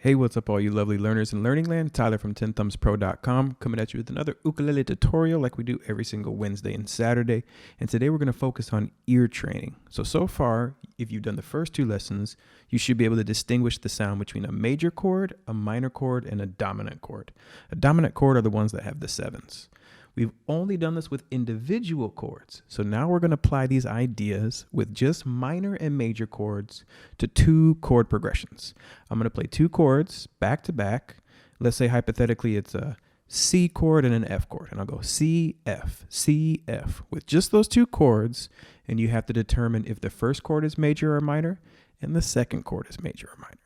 Hey, what's up all you lovely learners in Learning Land? Tyler from Tenthumbsproductions coming at you with another ukulele tutorial like we do every single Wednesday and Saturday. And today we're going to focus on ear training. So far, if you've done the first two lessons, you should be able to distinguish the sound between a major chord, a minor chord, and a dominant chord. A dominant chord are the ones that have the sevens. We've only done this with individual chords. So now we're going to apply these ideas with just minor and major chords to two chord progressions. I'm going to play two chords back to back. Let's say hypothetically it's a C chord and an F chord. And I'll go C, F, C, F with just those two chords. And you have to determine if the first chord is major or minor and the second chord is major or minor.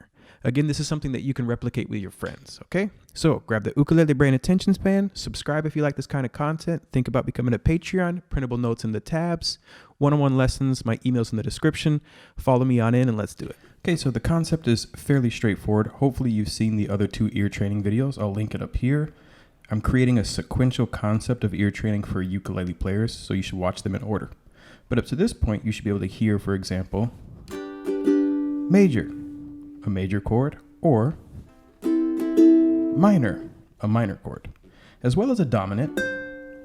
Again, this is something that you can replicate with your friends, okay? So grab the ukulele brain attention span, subscribe if you like this kind of content, think about becoming a Patreon, printable notes in the tabs, one-on-one lessons, my email's in the description. Follow me on in and let's do it. Okay, so the concept is fairly straightforward. Hopefully you've seen the other two ear training videos. I'll link it up here. I'm creating a sequential concept of ear training for ukulele players, so you should watch them in order. But up to this point, you should be able to hear, for example, major, a major chord, or minor, a minor chord, as well as a dominant.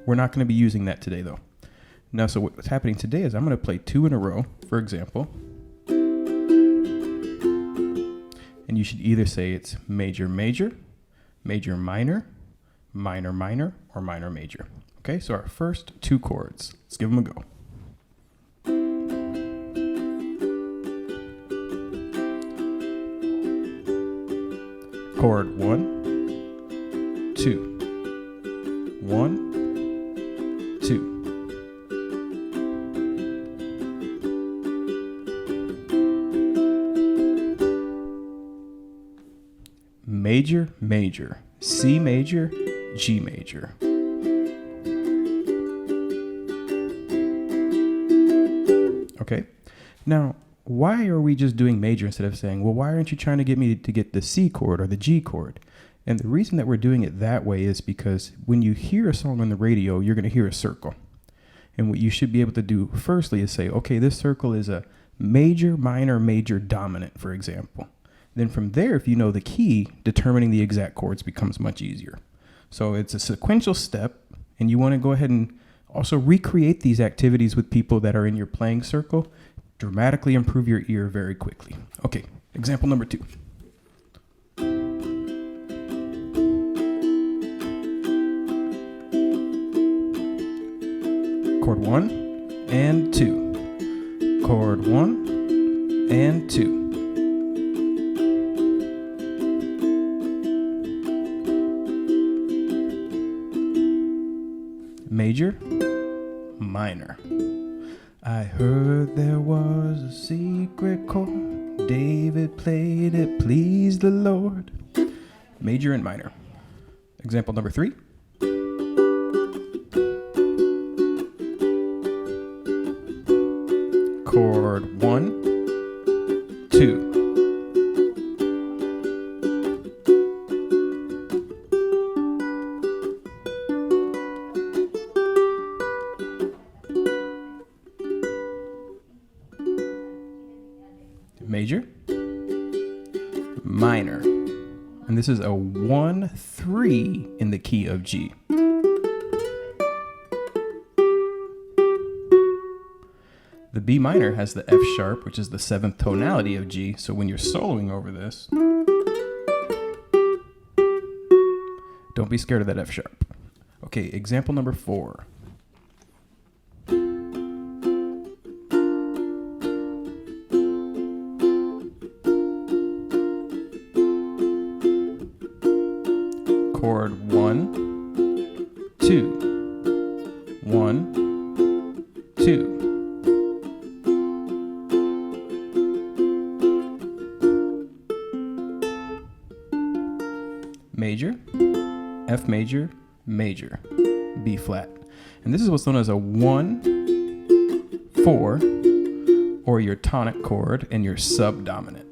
We're not going to be using that today though. Now, so what's happening today is I'm going to play two in a row, for example, and you should either say it's major, major, major, minor, minor, minor, or minor, major. Okay, so our first two chords, let's give them a go. Chord 1, 2, 1, 2. Major, major, C major, G major. Okay, now why are we just doing major instead of saying, well, why aren't you trying to get me to get the C chord or the G chord? And the reason that we're doing it that way is because when you hear a song on the radio, you're going to hear a circle. And what you should be able to do firstly is say, okay, this circle is a major, minor, major, dominant, for example. Then from there, if you know the key, determining the exact chords becomes much easier. So it's a sequential step, and you want to go ahead and also recreate these activities with people that are in your playing circle. Dramatically improve your ear very quickly. Okay, example number 2. Chord 1 and 2. Chord 1 and 2. Major, minor. I heard there was a secret chord. David played it, pleased the Lord. Major and minor. Example number 3. Chord 1, 2. Major, minor, and this is a 1-3 in the key of G. The B minor has the F sharp, which is the 7th tonality of G, so when you're soloing over this, don't be scared of that F sharp. Okay, example number 4. Chord 1, 2, 1, 2. Major, F major, major, B flat. And this is what's known as a 1, 4, or your tonic chord and your subdominant.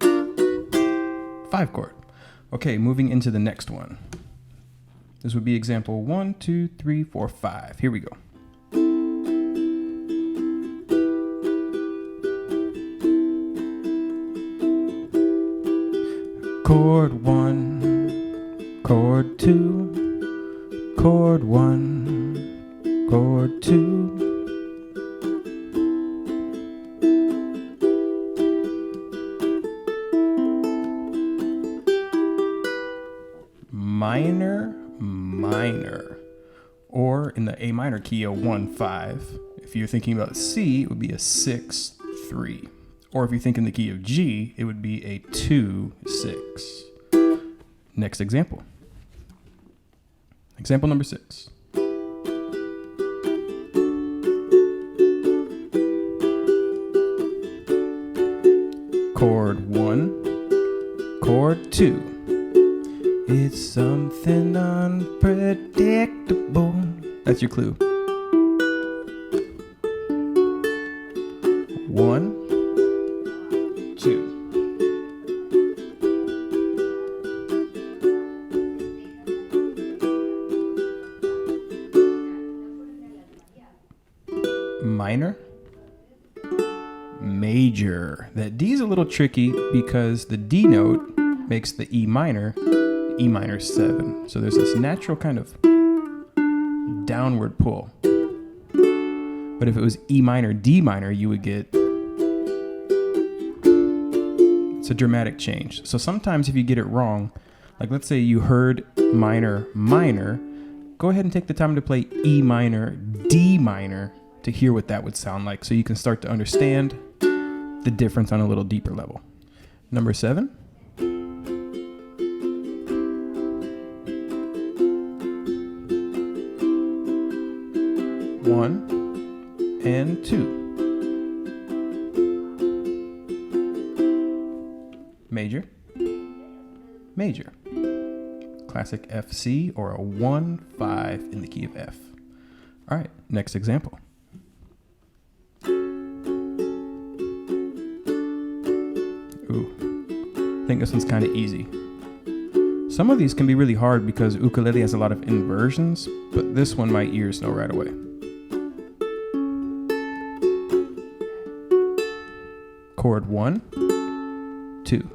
5 chord. Okay, moving into the next one. This would be example 1, 2, 3, 4, 5. Here we go. Chord 1, chord 2, chord 1, chord 2. Minor, minor, or in the A minor key, a 1-5. If you're thinking about C, it would be a 6-3. Or if you think in the key of G, it would be a 2-6. Next example. Example number 6. Chord 1, chord 2. It's something unpredictable. That's your clue. 1, 2. Minor, major. That D is a little tricky because the D note makes the E minor 7. So there's this natural kind of downward pull. But if it was E minor, D minor, you would get, it's a dramatic change. So sometimes if you get it wrong, like let's say you heard minor, minor, go ahead and take the time to play E minor, D minor to hear what that would sound like. So you can start to understand the difference on a little deeper level. Number 7. One and 2. Major, major. Classic F C or a 1-5 in the key of F. All right, next example. Ooh, I think this one's kind of easy. Some of these can be really hard because ukulele has a lot of inversions, but this one my ears know right away. Chord 1, 2.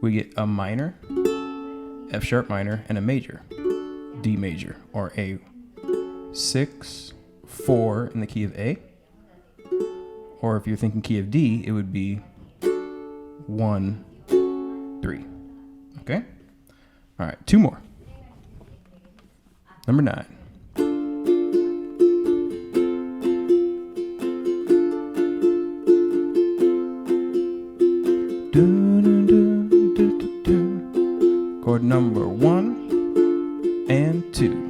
We get a minor, F sharp minor, and a major, D major, or a 6-4 in the key of A. Or if you're thinking key of D, it would be 1-3. Okay? All right, 2 more. Number 9. Chord number 1 and 2.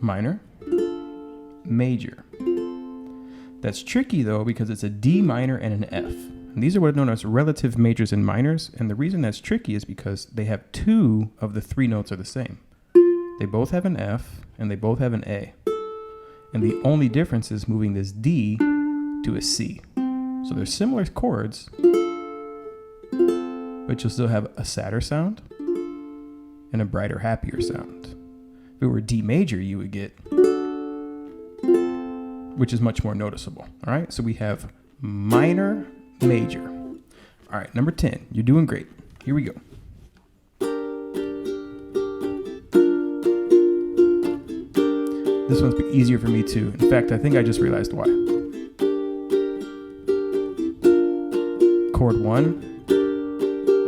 Minor, major. That's tricky though because it's a D minor and an F. And these are what are known as relative majors and minors. And the reason that's tricky is because they have 2 of the 3 notes are the same. They both have an F and they both have an A. And the only difference is moving this D to a C. So they're similar chords, but you'll still have a sadder sound and a brighter, happier sound. If it were D major, you would get, which is much more noticeable. All right, so we have minor, major. All right, number 10. You're doing great. Here we go. This one's easier for me too. In fact, I think I just realized why. Chord 1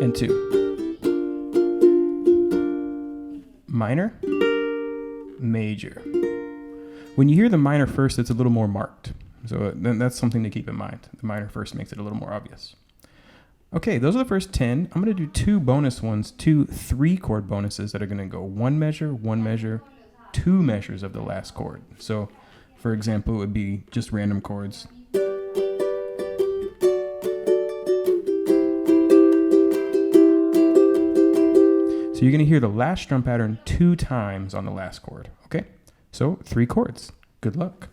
and 2. Minor, major. When you hear the minor first, it's a little more marked. So then that's something to keep in mind. The minor first makes it a little more obvious. Okay, those are the first 10. I'm going to do 2 bonus ones, 2 3-chord bonuses that are going to go 1 measure, 2 measures of the last chord. So, for example, it would be just random chords. So you're going to hear the last strum pattern 2 times on the last chord, okay? So 3 chords. Good luck.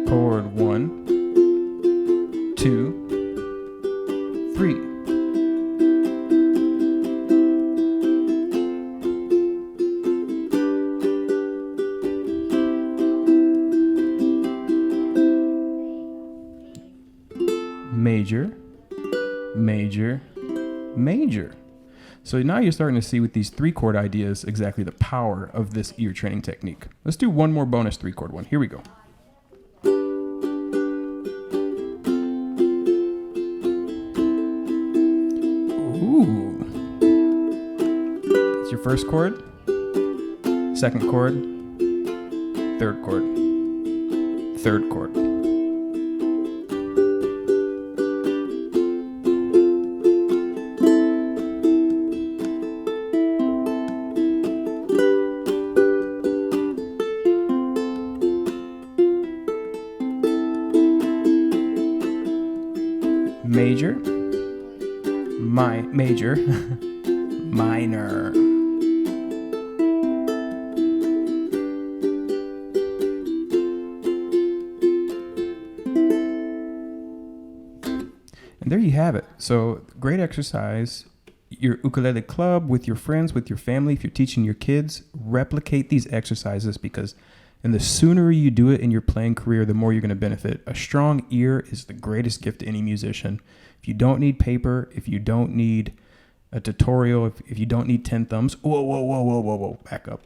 Chord 1, 2, 3. major, major, major. So now you're starting to see with these 3-chord ideas exactly the power of this ear training technique. Let's do one more bonus 3-chord one. Here we go. Ooh. It's your first chord, second chord, third chord, third chord. Major, major, minor. And there you have it. So great exercise. Your ukulele club with your friends, with your family, if you're teaching your kids, replicate these exercises because and the sooner you do it in your playing career, the more you're going to benefit. A strong ear is the greatest gift to any musician. If you don't need paper, if you don't need a tutorial, if you don't need 10 thumbs, whoa, back up.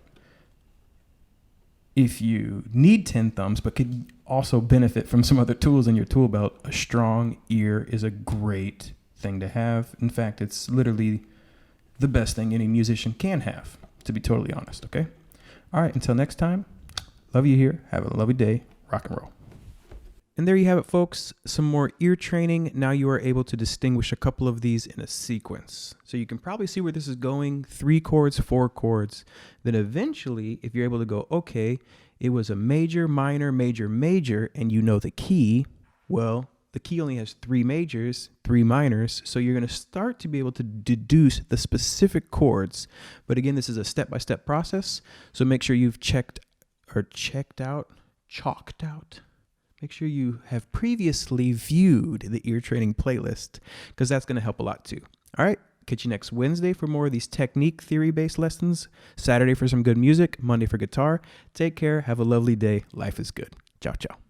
If you need 10 thumbs, but could also benefit from some other tools in your tool belt, a strong ear is a great thing to have. In fact, it's literally the best thing any musician can have, to be totally honest, okay? All right, until next time. Love you here. Have a lovely day. Rock and roll. And there you have it, folks. Some more ear training. Now you are able to distinguish a couple of these in a sequence. So you can probably see where this is going. 3 chords, 4 chords. Then eventually, if you're able to go, okay, it was a major, minor, major, major, and you know the key, well, the key only has 3 majors, 3 minors. So you're going to start to be able to deduce the specific chords. But again, this is a step-by-step process. So make sure you've chalked out. Make sure you have previously viewed the ear training playlist because that's going to help a lot too. All right, catch you next Wednesday for more of these technique theory-based lessons, Saturday for some good music, Monday for guitar. Take care. Have a lovely day. Life is good. Ciao, ciao.